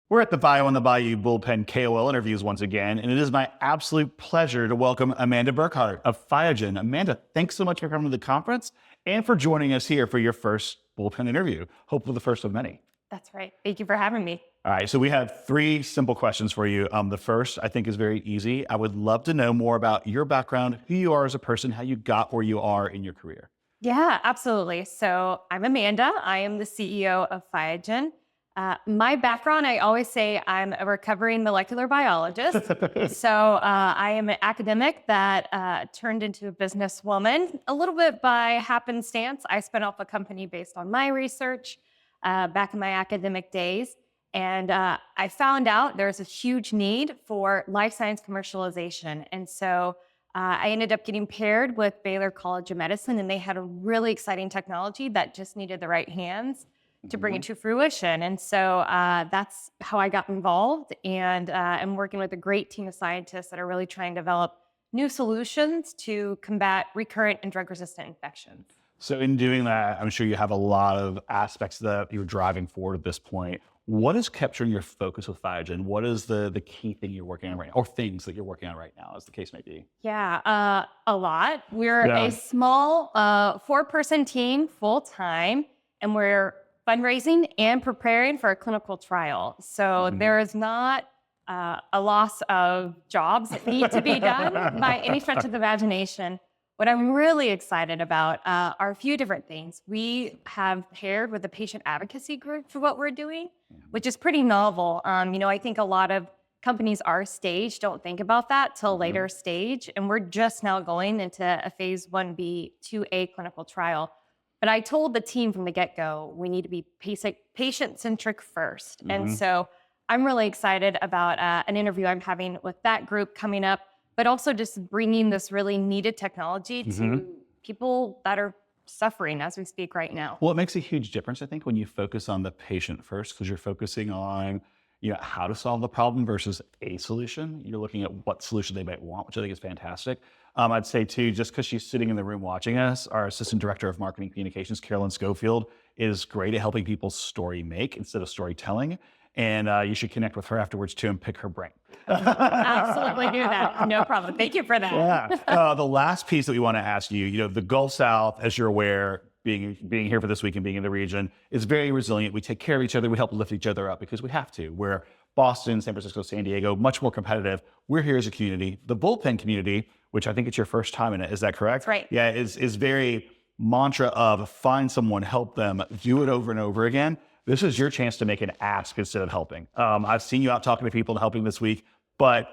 We're at the BAYOU on the BAYOU Bullpen KOL interviews once again, and it is my absolute pleasure to welcome Amanda Burkardt of PHIOGEN. Amanda, thanks so much for coming to the conference and for joining us here for your first Bullpen interview. Hopefully the first of many. That's right. Thank you for having me. All right, so we have three simple questions for you. The first, I think, is very easy. I would love to know more about your background, who you are as a person, how you got where you are in your career. Yeah, absolutely. So I'm Amanda. I am the CEO of PHIOGEN. My background, I always say I'm a recovering molecular biologist. So I am an academic that turned into a businesswoman a little bit by happenstance. I spun off a company based on my research back in my academic days. And I found out there's a huge need for life science commercialization. And so I ended up getting paired with Baylor College of Medicine, and they had a really exciting technology that just needed the right hands to bring it to fruition. And so that's how I got involved. And I'm working with a great team of scientists that are really trying to develop new solutions to combat recurrent and drug-resistant infections. So in doing that, I'm sure you have a lot of aspects that you're driving forward at this point. What is capturing your focus with PHIOGEN? What is the key thing you're working on right now, or things that you're working on right now, as the case may be? Yeah, a lot. We're a small 4-person team full-time, and we're fundraising and preparing for a clinical trial. So there is not a loss of jobs that need to be done by any stretch of the imagination. What I'm really excited about are a few different things. We have paired with a patient advocacy group for what we're doing, which is pretty novel. I think a lot of companies our stage don't think about that till later stage, and we're just now going into a phase 1b/2a clinical trial. But I told the team from the get-go, we need to be patient-centric first. And so I'm really excited about an interview I'm having with that group coming up, but also just bringing this really needed technology to people that are suffering as we speak right now. Well, it makes a huge difference, I think, when you focus on the patient first, because you're focusing on how to solve the problem versus a solution. You're looking at what solution they might want, which I think is fantastic. I'd say too, just because she's sitting in the room watching us, our Assistant Director of Marketing Communications, Carolyn Schofield, is great at helping people story make instead of storytelling. And you should connect with her afterwards too and pick her brain. Absolutely do that. No problem. Thank you for that. Yeah. The last piece that we want to ask you, the Gulf South, as you're aware, being here for this week and being in the region, is very resilient. We take care of each other. We help lift each other up because we have to. We're Boston, San Francisco, San Diego, much more competitive. We're here as a community. The Bullpen community, which I think it's your first time in it, is that correct? That's right. Yeah, is very mantra of find someone, help them, do it over and over again. This is your chance to make an ask instead of helping. I've seen you out talking to people and helping this week, but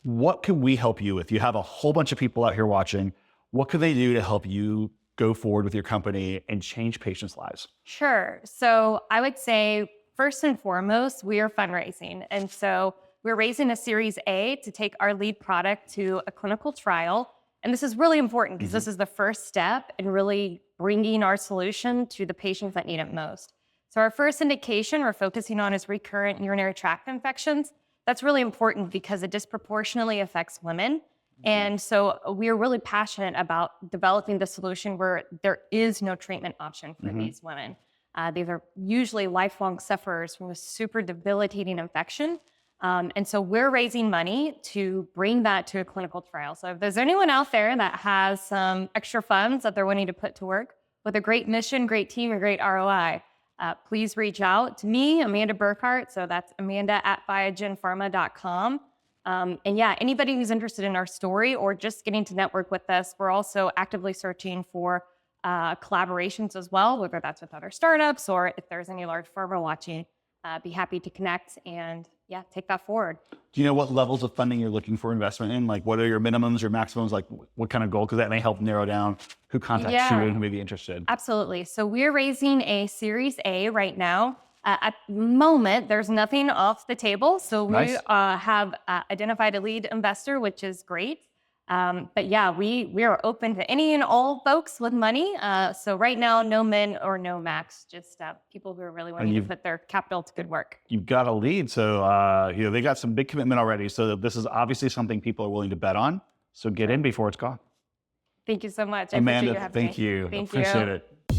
what can we help you with? You have a whole bunch of people out here watching. What could they do to help you go forward with your company and change patients' lives? Sure. So I would say, first and foremost, we are fundraising. And so we're raising a Series A to take our lead product to a clinical trial. And this is really important because this is the first step in really bringing our solution to the patients that need it most. So our first indication we're focusing on is recurrent urinary tract infections. That's really important because it disproportionately affects women. And so we are really passionate about developing the solution where there is no treatment option for these women. These are usually lifelong sufferers from a super debilitating infection. And so we're raising money to bring that to a clinical trial. So if there's anyone out there that has some extra funds that they're wanting to put to work with a great mission, great team, and great ROI, please reach out to me, Amanda Burkardt. So that's amanda@phiogenpharma.com. And yeah, anybody who's interested in our story or just getting to network with us, we're also actively searching for collaborations as well, whether that's with other startups or if there's any large pharma watching, be happy to connect and take that forward. Do you know what levels of funding you're looking for investment in? Like, what are your minimums or maximums? Like, what kind of goal? Because that may help narrow down who contacts you and who may be interested. Absolutely. So we're raising a Series A right now. At the moment, there's nothing off the table. So we have identified a lead investor, which is great. But yeah, we are open to any and all folks with money. So right now, no min or no max, just people who are really wanting to put their capital to good work. You've got a lead. So they got some big commitment already. So this is obviously something people are willing to bet on. So get in before it's gone. Thank you so much. I appreciate you Amanda, having thank me. you. Thank Appreciate you. it.